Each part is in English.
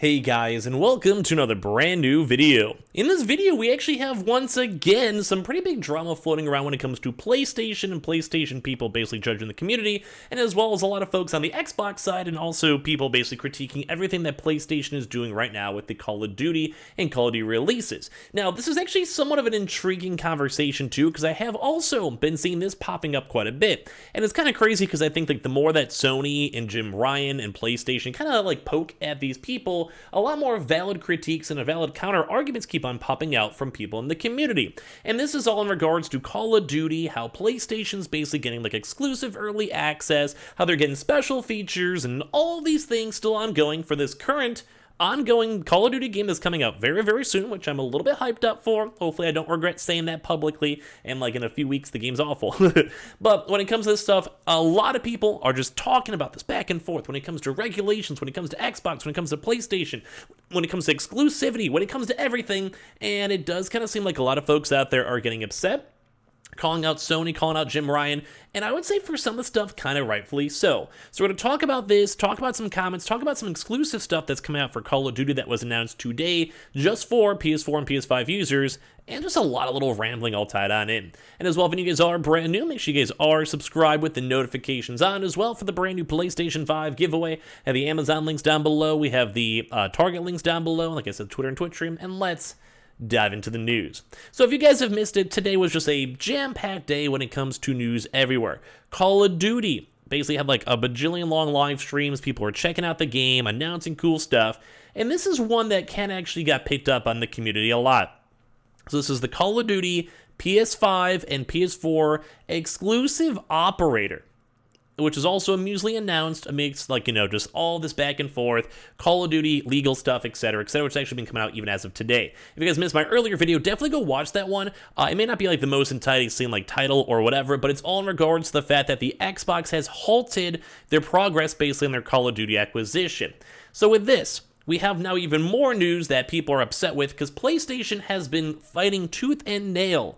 Hey guys, and welcome to another brand new video. In this video, we actually have once again some pretty big drama floating around when it comes to PlayStation and PlayStation people basically judging the community, and as well as a lot of folks on the Xbox side and also people basically critiquing everything that PlayStation is doing right now with the Call of Duty and Call of Duty releases. Now, this is actually somewhat of an intriguing conversation too, because I have also been seeing this popping up quite a bit, and it's kind of crazy because I think like the more that Sony and Jim Ryan and PlayStation kind of like poke at these people, a lot more valid critiques and valid counter arguments keep on popping out from people in the community. And this is all in regards to Call of Duty, how PlayStation's basically getting like exclusive early access, how they're getting special features, and all these things still ongoing for this current ongoing Call of Duty game that's coming out very, very soon, which I'm a little bit hyped up for. Hopefully I don't regret saying that publicly, and like in a few weeks the game's awful. But when it comes to this stuff, a lot of people are just talking about this back and forth when it comes to regulations, when it comes to Xbox, when it comes to PlayStation, when it comes to exclusivity, when it comes to everything, and it does kind of seem like a lot of folks out there are getting upset, calling out Sony, calling out Jim Ryan, and I would say for some of the stuff, kind of rightfully so. So we're going to talk about this, talk about some comments, talk about some exclusive stuff that's coming out for Call of Duty that was announced today just for PS4 and PS5 users, and just a lot of little rambling all tied on in. And as well, if you guys are brand new, make sure you guys are subscribed with the notifications on as well for the brand new PlayStation 5 giveaway. I have the Amazon links down below, we have the Target links down below, like I said, Twitter and Twitch stream, and let's dive into the news. So if you guys have missed it, today was just a jam-packed day when it comes to news everywhere. Call of Duty basically had like a bajillion long live streams, people were checking out the game, announcing cool stuff, and this is one that can actually got picked up on the community a lot. So this is the Call of Duty PS5 and PS4 exclusive operator, which is also amusingly announced amidst, like, you know, just all this back and forth, Call of Duty, legal stuff, etc., which has actually been coming out even as of today. If you guys missed my earlier video, definitely go watch that one. It may not be like the most enticing like title or whatever, but it's all in regards to the fact that the Xbox has halted their progress basically in their Call of Duty acquisition. So with this, we have now even more news that people are upset with because PlayStation has been fighting tooth and nail.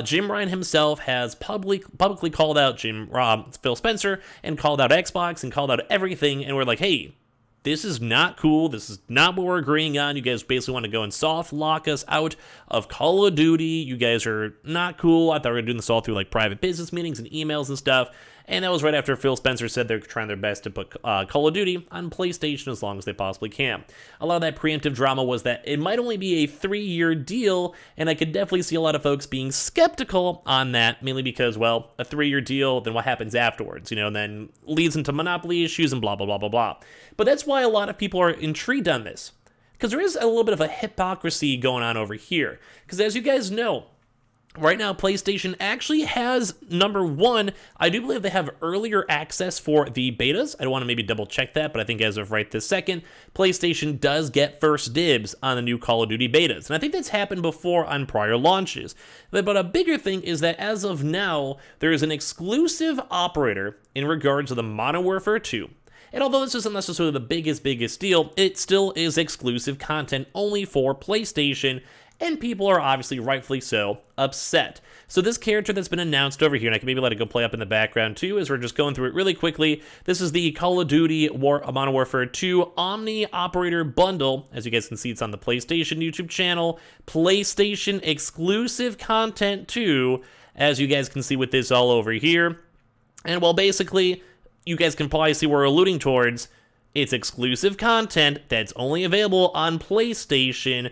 Jim Ryan himself has publicly called out Phil Spencer and called out Xbox and called out everything, and we're like, hey, this is not cool. This is not what we're agreeing on. You guys basically want to go and soft lock us out of Call of Duty. You guys are not cool. I thought we were doing this all through like private business meetings and emails and stuff. And that was right after Phil Spencer said they're trying their best to put Call of Duty on PlayStation as long as they possibly can. A lot of that preemptive drama was that it might only be a 3-year deal, and I could definitely see a lot of folks being skeptical on that, mainly because, well, a 3-year deal, then what happens afterwards, you know, and then leads into monopoly issues and blah, blah, blah, blah, blah. But that's why a lot of people are intrigued on this, because there is a little bit of a hypocrisy going on over here. Because as you guys know, right now, PlayStation actually has, number one, I do believe they have earlier access for the betas. I don't want to maybe double check that, but I think as of right this second, PlayStation does get first dibs on the new Call of Duty betas. And I think that's happened before on prior launches. But a bigger thing is that as of now, there is an exclusive operator in regards to the Modern Warfare 2. And although this isn't necessarily the biggest deal, it still is exclusive content only for PlayStation, and people are obviously rightfully so upset. So this character that's been announced over here, and I can maybe let it go play up in the background too, as we're just going through it really quickly. This is the Call of Duty Modern Warfare 2 Omni Operator Bundle. As you guys can see, it's on the PlayStation YouTube channel. PlayStation exclusive content too, as you guys can see with this all over here. And well, basically, you guys can probably see where we're alluding towards. It's exclusive content that's only available on PlayStation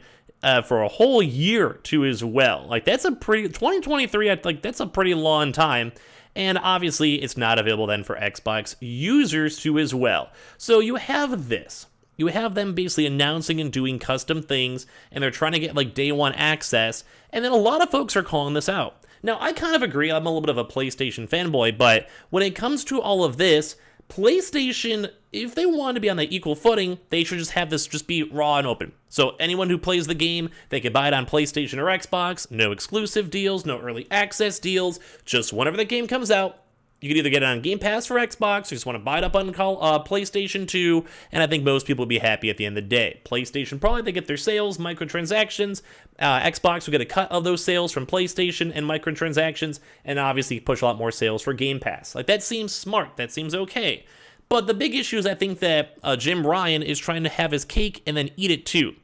for a whole year too as well. Like, that's a pretty 2023, like that's a pretty long time. And obviously it's not available then for Xbox users too as well. So you have this. You have them basically announcing and doing custom things, and they're trying to get like day one access, and then a lot of folks are calling this out. Now, I kind of agree, I'm a little bit of a PlayStation fanboy, but when it comes to all of this, PlayStation, if they want to be on the equal footing, they should just have this just be raw and open. So anyone who plays the game, they can buy it on PlayStation or Xbox, no exclusive deals, no early access deals, just whenever the game comes out, you can either get it on Game Pass for Xbox, or just want to buy it up on PlayStation 2, and I think most people will be happy at the end of the day. PlayStation, probably they get their sales, microtransactions. Xbox will get a cut of those sales from PlayStation and microtransactions, and obviously push a lot more sales for Game Pass. Like, that seems smart. That seems okay. But the big issue is I think that Jim Ryan is trying to have his cake and then eat it too.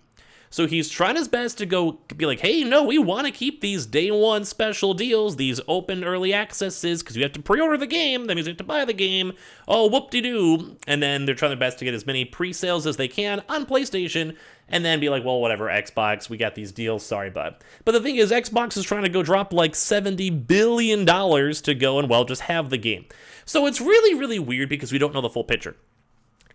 So he's trying his best to go be like, hey, no, we want to keep these day one special deals, these open early accesses, because you have to pre-order the game, that means you have to buy the game, oh, whoop-de-doo. And then they're trying their best to get as many pre-sales as they can on PlayStation, and then be like, well, whatever, Xbox, we got these deals, sorry, bud. But the thing is, Xbox is trying to go drop like $70 billion to go and, well, just have the game. So it's really, really weird because we don't know the full picture.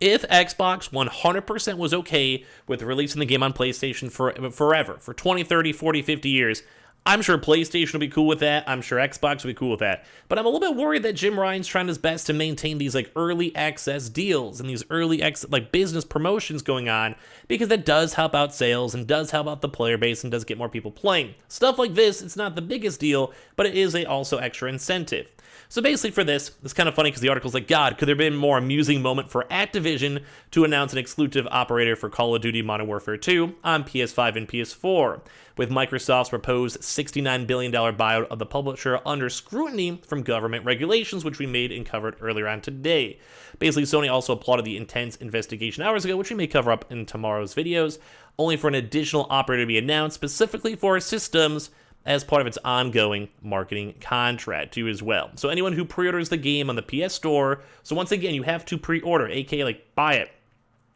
If Xbox 100% was okay with releasing the game on PlayStation forever, for 20, 30, 40, 50 years, I'm sure PlayStation will be cool with that. I'm sure Xbox will be cool with that. But I'm a little bit worried that Jim Ryan's trying his best to maintain these like early access deals and these early like business promotions going on, because that does help out sales and does help out the player base and does get more people playing. Stuff like this, it's not the biggest deal, but it is also extra incentive. So basically for this, it's kind of funny because the article's like, God, could there have been a more amusing moment for Activision to announce an exclusive operator for Call of Duty Modern Warfare 2 on PS5 and PS4, with Microsoft's proposed $69 billion buyout of the publisher under scrutiny from government regulations, which we made and covered earlier on today. Basically, Sony also applauded the intense investigation hours ago, which we may cover up in tomorrow's videos, only for an additional operator to be announced specifically for systems as part of its ongoing marketing contract too as well. So anyone who pre-orders the game on the PS Store, so once again, you have to pre-order, aka like buy it,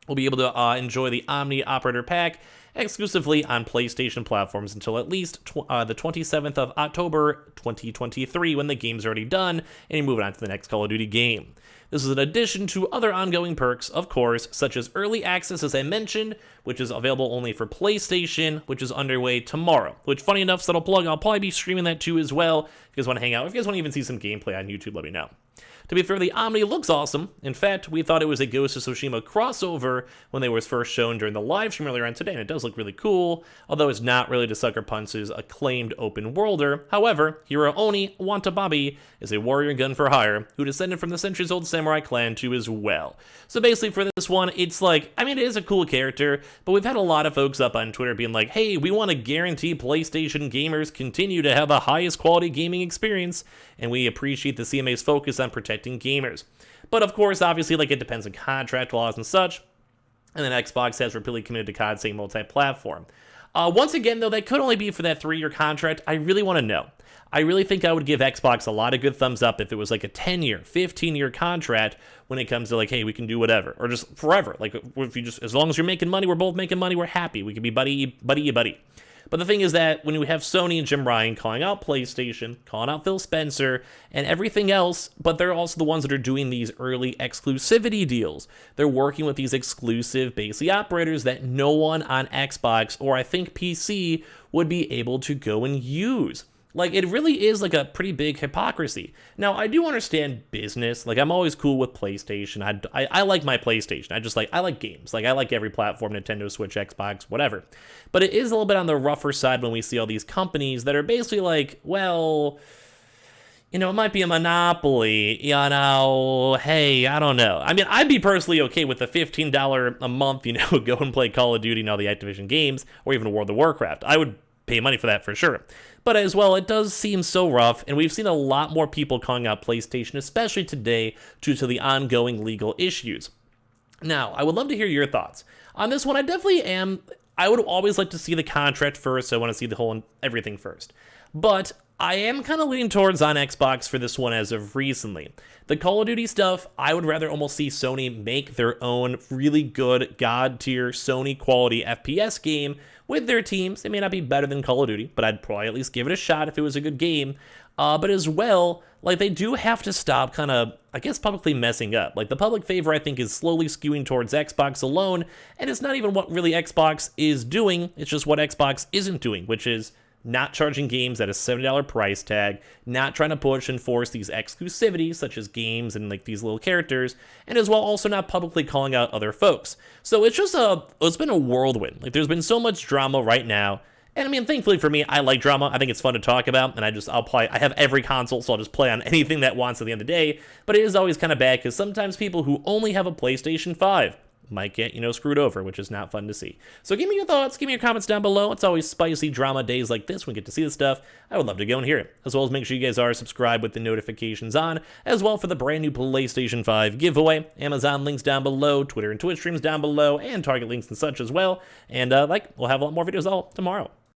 will be able to enjoy the Omni Operator Pack exclusively on PlayStation platforms until at least the 27th of October 2023, when the game's already done and you're moving on to the next Call of Duty game. This is in addition to other ongoing perks, of course, such as early access, as I mentioned, which is available only for PlayStation, which is underway tomorrow. Which, funny enough, subtle plug, I'll probably be streaming that too as well. If you guys want to hang out, if you guys want to even see some gameplay on YouTube, let me know. To be fair, the Omni looks awesome. In fact, we thought it was a Ghost of Tsushima crossover when they were first shown during the live stream earlier on today, and it does look really cool, although it's not really to Sucker Punch's acclaimed open worlder. However, Hiro Oni Watababe is a warrior gun for hire who descended from the centuries-old samurai clan too as well. So basically for this one, it's like, I mean, it is a cool character, but we've had a lot of folks up on Twitter being like, hey, we want to guarantee PlayStation gamers continue to have the highest quality gaming experience, and we appreciate the CMA's focus on protecting gamers. But of course, obviously, like, it depends on contract laws and such, and then Xbox has repeatedly committed to COD saying multi-platform. Once again, though, that could only be for that 3-year contract. I really want to know. I really think I would give Xbox a lot of good thumbs up if it was like a 10-year, 15-year contract when it comes to like, hey, we can do whatever, or just forever. Like, if you just, as long as you're making money, we're both making money, we're happy. We can be buddy. But the thing is that when we have Sony and Jim Ryan calling out PlayStation, calling out Phil Spencer, and everything else, but they're also the ones that are doing these early exclusivity deals. They're working with these exclusive basically operators that no one on Xbox, or I think PC, would be able to go and use. Like, it really is like a pretty big hypocrisy. Now, I do understand business. Like, I'm always cool with PlayStation. I like my PlayStation. I like games. Like, I like every platform, Nintendo, Switch, Xbox, whatever. But it is a little bit on the rougher side when we see all these companies that are basically like, well, you know, it might be a monopoly, you know, hey, I don't know. I mean, I'd be personally okay with the $15 a month, you know, go and play Call of Duty and all the Activision games, or even World of Warcraft. I would pay money for that for sure. But as well, it does seem so rough, and we've seen a lot more people calling out PlayStation, especially today, due to the ongoing legal issues. Now, I would love to hear your thoughts. On this one, I would always like to see the contract first, so I want to see the whole everything first. But I am kind of leaning towards on Xbox for this one as of recently. The Call of Duty stuff, I would rather almost see Sony make their own really good god-tier Sony quality FPS game with their teams. It may not be better than Call of Duty, but I'd probably at least give it a shot if it was a good game. But as well, like, they do have to stop kind of, I guess, publicly messing up. Like, the public favor, I think, is slowly skewing towards Xbox alone, and it's not even what really Xbox is doing, it's just what Xbox isn't doing, which is not charging games at a $70 price tag, not trying to push and force these exclusivities, such as games and like these little characters, and as well also not publicly calling out other folks. So it's just it's been a whirlwind. Like, there's been so much drama right now. And I mean, thankfully for me, I like drama. I think it's fun to talk about, and I have every console, so I'll just play on anything that wants at the end of the day. But it is always kind of bad because sometimes people who only have a PlayStation 5 might get, screwed over, which is not fun to see. So give me your thoughts, give me your comments down below. It's always spicy drama days like this when we get to see this stuff. I would love to go and hear it, as well as make sure you guys are subscribed with the notifications on, as well for the brand new PlayStation 5 giveaway. Amazon links down below, Twitter and Twitch streams down below, and Target links and such as well. And we'll have a lot more videos all tomorrow.